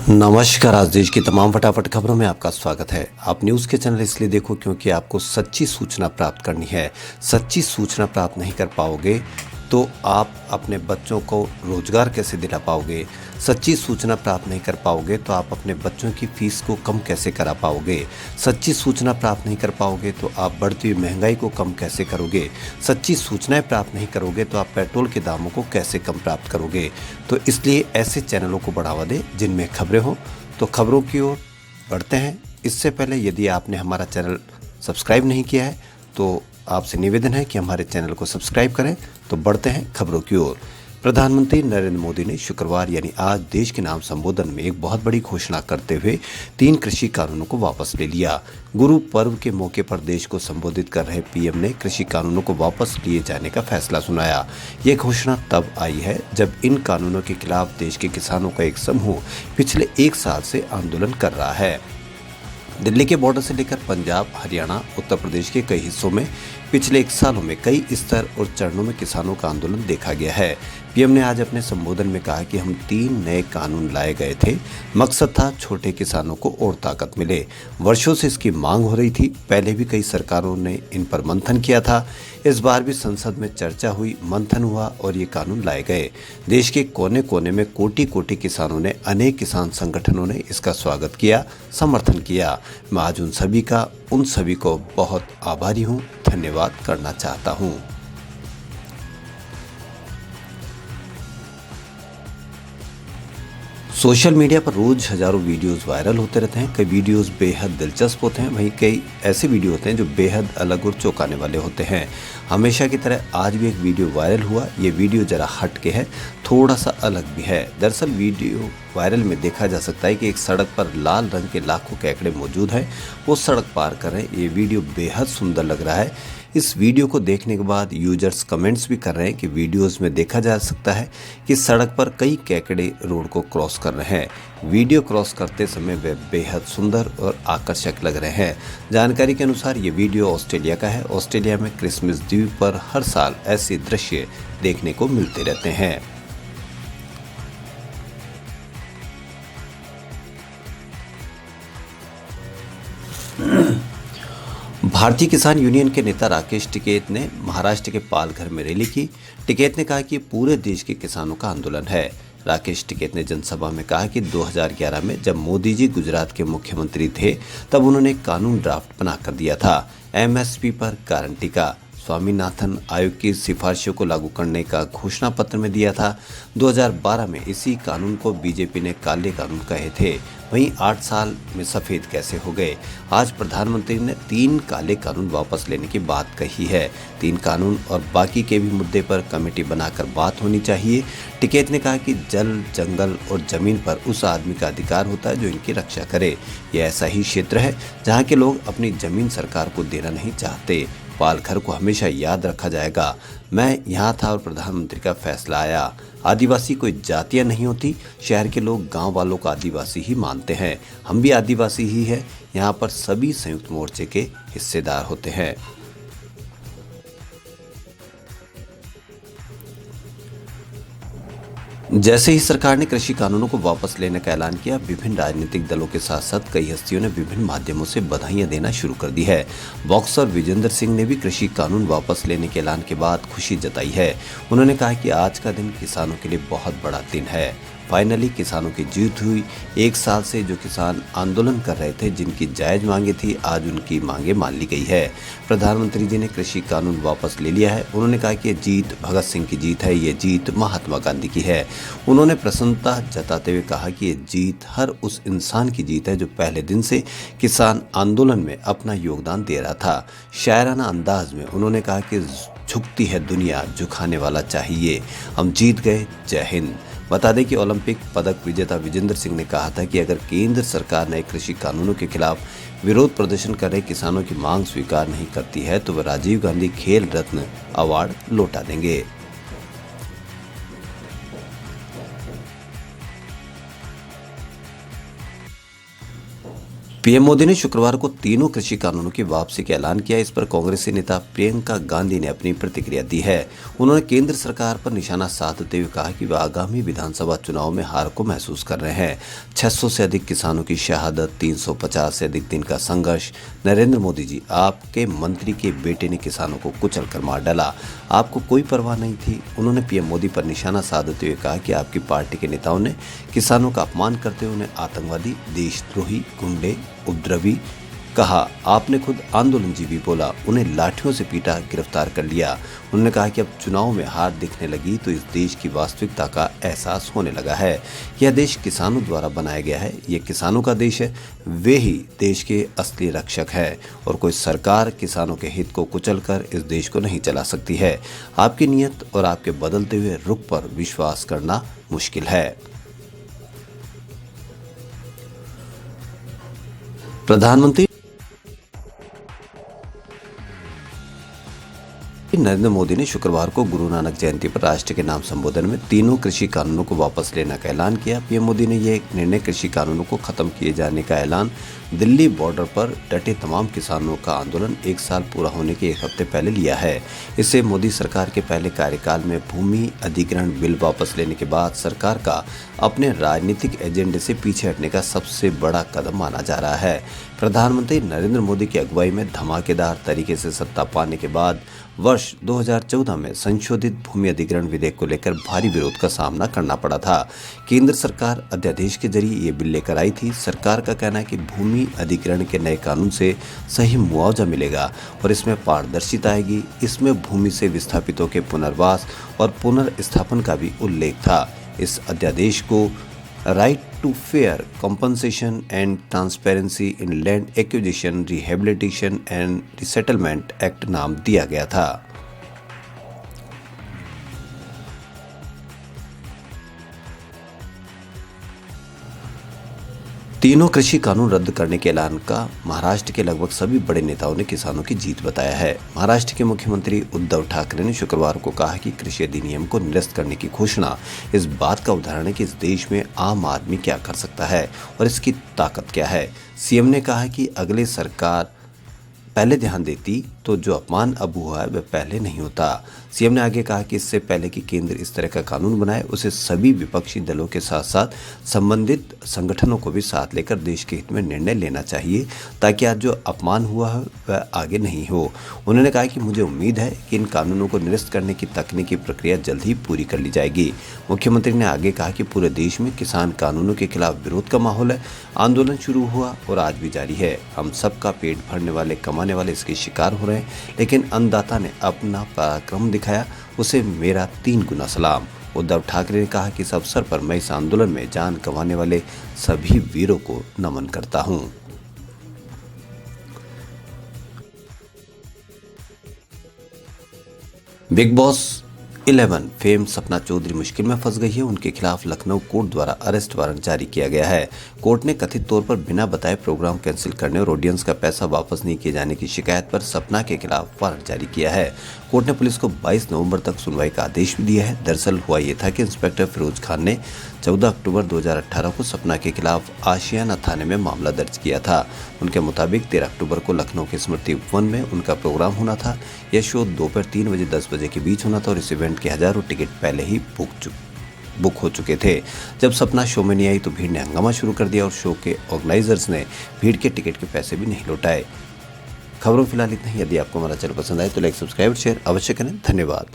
नमस्कार। आज देश की तमाम फटाफट खबरों में आपका स्वागत है। आप न्यूज़ के चैनल इसलिए देखो क्योंकि आपको सच्ची सूचना प्राप्त करनी है। सच्ची सूचना प्राप्त नहीं कर पाओगे तो आप अपने बच्चों को रोजगार कैसे दिला पाओगे। सच्ची सूचना प्राप्त नहीं कर पाओगे तो आप अपने बच्चों की फीस को कम कैसे करा पाओगे। सच्ची सूचना प्राप्त नहीं कर पाओगे तो आप बढ़ती हुई महंगाई को कम कैसे करोगे। सच्ची सूचनाएं प्राप्त नहीं करोगे तो आप पेट्रोल के दामों को कैसे कम प्राप्त करोगे। तो इसलिए ऐसे चैनलों को बढ़ावा दें जिनमें खबरें हों। तो खबरों की ओर बढ़ते हैं। इससे पहले यदि आपने हमारा चैनल सब्सक्राइब नहीं किया है तो आपसे निवेदन है कि हमारे चैनल को सब्सक्राइब करें। तो बढ़ते हैं खबरों की ओर। प्रधानमंत्री नरेंद्र मोदी ने शुक्रवार यानी आज देश के नाम संबोधन में एक बहुत बड़ी घोषणा करते हुए 3 कृषि कानूनों को वापस ले लिया। गुरु पर्व के मौके पर देश को संबोधित कर रहे पीएम ने कृषि कानूनों को वापस लिए जाने का फैसला सुनाया। ये घोषणा तब आई है जब इन कानूनों के खिलाफ देश के किसानों का एक समूह पिछले 1 साल से आंदोलन कर रहा है। दिल्ली के बॉर्डर से लेकर पंजाब, हरियाणा, उत्तर प्रदेश के कई हिस्सों में पिछले 1 सालों में कई स्तर और चरणों में किसानों का आंदोलन देखा गया है। पीएम ने आज अपने संबोधन में कहा कि हम 3 नए कानून लाए गए थे। मकसद था छोटे किसानों को और ताकत मिले। वर्षों से इसकी मांग हो रही थी। पहले भी कई सरकारों ने इन पर मंथन किया था। इस बार भी संसद में चर्चा हुई, मंथन हुआ और ये कानून लाए गए। देश के कोने कोने में कोटि कोटि किसानों ने, अनेक किसान संगठनों ने इसका स्वागत किया, समर्थन किया। मैं आज उन सभी को बहुत आभारी हूँ, धन्यवाद करना चाहता हूँ। सोशल मीडिया पर रोज हजारों वीडियोस वायरल होते रहते हैं। कई वीडियोस बेहद दिलचस्प होते हैं, वहीं कई ऐसे वीडियो होते हैं जो बेहद अलग और चौंकाने वाले होते हैं। हमेशा की तरह आज भी एक वीडियो वायरल हुआ। ये वीडियो जरा हट के है, थोड़ा सा अलग भी है। दरअसल वीडियो वायरल में देखा जा सकता है कि एक सड़क पर लाल रंग के लाखों केकड़े मौजूद हैं। वो सड़क पार कर रहे हैं। ये वीडियो बेहद सुंदर लग रहा है। इस वीडियो को देखने के बाद यूजर्स कमेंट्स भी कर रहे हैं कि वीडियोस में देखा जा सकता है कि सड़क पर कई केकड़े रोड को क्रॉस कर रहे हैं। वीडियो क्रॉस करते समय वे बेहद सुंदर और आकर्षक लग रहे हैं। जानकारी के अनुसार ये वीडियो ऑस्ट्रेलिया का है। ऑस्ट्रेलिया में क्रिसमस द्वीप पर हर साल ऐसे दृश्य देखने को मिलते रहते हैं। भारतीय किसान यूनियन के नेता राकेश टिकैत ने महाराष्ट्र के पालघर में रैली की। टिकैत ने कहा कि पूरे देश के किसानों का आंदोलन है। राकेश टिकैत ने जनसभा में कहा कि 2011 में जब मोदी जी गुजरात के मुख्यमंत्री थे तब उन्होंने कानून ड्राफ्ट बना कर दिया था। एमएसपी पर गारंटी का स्वामीनाथन आयोग की सिफारिशों को लागू करने का घोषणा पत्र में दिया था। 2012 में इसी कानून को बीजेपी ने काले कानून कहे थे। वहीं 8 साल में सफेद कैसे हो गए। आज प्रधानमंत्री ने 3 काले कानून वापस लेने की बात कही है। 3 कानून और बाकी के भी मुद्दे पर कमेटी बनाकर बात होनी चाहिए। टिकैत ने कहा कि जल, जंगल और जमीन पर उस आदमी का अधिकार होता है जो इनकी रक्षा करे। यह ऐसा ही क्षेत्र है जहाँ के लोग अपनी जमीन सरकार को देना नहीं चाहते। पालघर को हमेशा याद रखा जाएगा। मैं यहाँ था और प्रधानमंत्री का फैसला आया। आदिवासी कोई जातियाँ नहीं होती। शहर के लोग गांव वालों को आदिवासी ही मानते हैं। हम भी आदिवासी ही हैं। यहाँ पर सभी संयुक्त मोर्चे के हिस्सेदार होते हैं। जैसे ही सरकार ने कृषि कानूनों को वापस लेने का ऐलान किया, विभिन्न राजनीतिक दलों के साथ साथ कई हस्तियों ने विभिन्न माध्यमों से बधाइयां देना शुरू कर दी है। बॉक्सर विजेंद्र सिंह ने भी कृषि कानून वापस लेने के ऐलान के बाद खुशी जताई है। उन्होंने कहा कि आज का दिन किसानों के लिए बहुत बड़ा दिन है। फाइनली किसानों की जीत हुई। 1 साल से जो किसान आंदोलन कर रहे थे, जिनकी जायज मांगे थी, आज उनकी मांगे मान ली गई है। प्रधानमंत्री जी ने कृषि कानून वापस ले लिया है। उन्होंने कहा कि ये जीत भगत सिंह की जीत है, ये जीत महात्मा गांधी की है। उन्होंने प्रसन्नता जताते हुए कहा कि ये जीत हर उस इंसान की जीत है जो पहले दिन से किसान आंदोलन में अपना योगदान दे रहा था। शायराना अंदाज में उन्होंने कहा कि झुकती है दुनिया, झुकाने वाला चाहिए। हम जीत गए। जय हिंद। बता दें कि ओलंपिक पदक विजेता विजेंद्र सिंह ने कहा था कि अगर केंद्र सरकार नए कृषि कानूनों के खिलाफ विरोध प्रदर्शन कर रहे किसानों की मांग स्वीकार नहीं करती है तो वह राजीव गांधी खेल रत्न अवार्ड लौटा देंगे। पीएम मोदी ने शुक्रवार को तीनों कृषि कानूनों की वापसी का ऐलान किया। इस पर कांग्रेसी नेता प्रियंका गांधी ने अपनी प्रतिक्रिया दी है। उन्होंने केंद्र सरकार पर निशाना साधते हुए कहा कि वह आगामी विधानसभा चुनाव में हार को महसूस कर रहे हैं। 600 से अधिक किसानों की शहादत, 350 से अधिक दिन का संघर्ष। नरेंद्र मोदी जी, आपके मंत्री के बेटे ने किसानों को कुचल कर मार डाला, आपको कोई परवाह नहीं थी। उन्होंने पीएम मोदी पर निशाना साधते हुए कहा कि आपकी पार्टी के नेताओं ने किसानों का अपमान करते हुए उन्हें आतंकवादी, देशद्रोही, गुंडे, उपद्रवी कहा। आपने खुद आंदोलनजीवी बोला, उन्हें लाठियों से पीटा, गिरफ्तार कर लिया। उन्होंने कहा कि अब चुनाव में हार दिखने लगी तो इस देश की वास्तविकता का एहसास होने लगा है। यह देश किसानों द्वारा बनाया गया है, यह किसानों का देश है, वे ही देश के असली रक्षक है और कोई सरकार किसानों के हित को कुचलकर इस देश को नहीं चला सकती है। आपकी नीयत और आपके बदलते हुए रुख पर विश्वास करना मुश्किल है। प्रधानमंत्री नरेंद्र मोदी ने शुक्रवार को गुरु नानक जयंती पर राष्ट्र के नाम संबोधन में तीनों कृषि कानूनों को वापस लेने का ऐलान किया। पीएम मोदी ने यह निर्णय कृषि कानूनों को खत्म किए जाने का ऐलान दिल्ली बॉर्डर पर डटे तमाम किसानों का आंदोलन 1 साल पूरा होने के 1 हफ्ते पहले लिया है। इससे मोदी सरकार के पहले कार्यकाल में भूमि अधिग्रहण बिल वापस लेने के बाद सरकार का अपने राजनीतिक एजेंडे से पीछे हटने का सबसे बड़ा कदम माना जा रहा है। प्रधानमंत्री नरेंद्र मोदी की अगुवाई में धमाकेदार तरीके से सत्ता पाने के बाद वर्ष 2014 में संशोधित भूमि अधिग्रहण विधेयक को लेकर भारी विरोध का सामना करना पड़ा था। केंद्र सरकार अध्यादेश के जरिए ये बिल लेकर आई थी। सरकार का कहना है कि भूमि अधिग्रहण के नए कानून से सही मुआवजा मिलेगा और इसमें पारदर्शिता आएगी। इसमें भूमि से विस्थापितों के पुनर्वास और पुनर्स्थापन का भी उल्लेख था। इस अध्यादेश को right to fair compensation and transparency in land acquisition, rehabilitation and resettlement act नाम दिया गया था। तीनों कृषि कानून रद्द करने के ऐलान का महाराष्ट्र के लगभग सभी बड़े नेताओं ने किसानों की जीत बताया है। महाराष्ट्र के मुख्यमंत्री उद्धव ठाकरे ने शुक्रवार को कहा कि कृषि अधिनियम को निरस्त करने की घोषणा इस बात का उदाहरण है कि इस देश में आम आदमी क्या कर सकता है और इसकी ताकत क्या है। सीएम ने कहा कि अगले सरकार पहले ध्यान देती तो जो अपमान अब हुआ है वह पहले नहीं होता। सीएम ने आगे कहा कि इससे पहले कि केंद्र इस तरह का कानून बनाए, उसे सभी विपक्षी दलों के साथ साथ संबंधित संगठनों को भी साथ लेकर देश के हित में निर्णय लेना चाहिए ताकि आज जो अपमान हुआ है वह आगे नहीं हो। उन्होंने कहा कि मुझे उम्मीद है कि इन कानूनों को निरस्त करने की तकनीकी प्रक्रिया जल्द ही पूरी कर ली जाएगी। मुख्यमंत्री ने आगे कहा कि पूरे देश में किसान कानूनों के खिलाफ विरोध का माहौल है। आंदोलन शुरू हुआ और आज भी जारी है। हम सबका पेट भरने वाले, कमाने वाले इसके शिकार हो रहे हैं, लेकिन अन्नदाता ने अपना पराक्रम दिखाया, उसे मेरा 3 गुना सलाम। उद्धव ठाकरे ने कहा कि इस अवसर पर मैं इस आंदोलन में जान गंवाने वाले सभी वीरों को नमन करता हूं। Big boss 11 fame Sapna Chaudhary मुश्किल में फंस गई है। उनके खिलाफ लखनऊ कोर्ट द्वारा अरेस्ट वारंट जारी किया गया है। कोर्ट ने कथित तौर पर बिना बताए प्रोग्राम कैंसिल करने और ऑडियंस का पैसा वापस नहीं किए जाने की शिकायत पर सपना के खिलाफ वारंट जारी किया है। कोर्ट ने पुलिस को 22 नवंबर तक सुनवाई का आदेश भी दिया है। दरअसल हुआ ये था कि इंस्पेक्टर फिरोज खान ने 14 अक्टूबर 2018 को सपना के खिलाफ आशियाना थाने में मामला दर्ज किया था। उनके मुताबिक 13 अक्टूबर को लखनऊ के स्मृति वन में उनका प्रोग्राम होना था। यह शो दोपहर 3 बजे 10 बजे के बीच होना था और इस इवेंट के हजारों टिकट पहले ही बुक हो चुके थे। जब सपना शो में नहीं आई तो भीड़ ने हंगामा शुरू कर दिया और शो के ऑर्गेनाइजर्स ने भीड़ के टिकट के पैसे भी नहीं लौटाए। खबरों फिलहाल इतना ही। यदि आपको हमारा चैनल पसंद आए तो लाइक, सब्सक्राइब, शेयर अवश्य करें। धन्यवाद।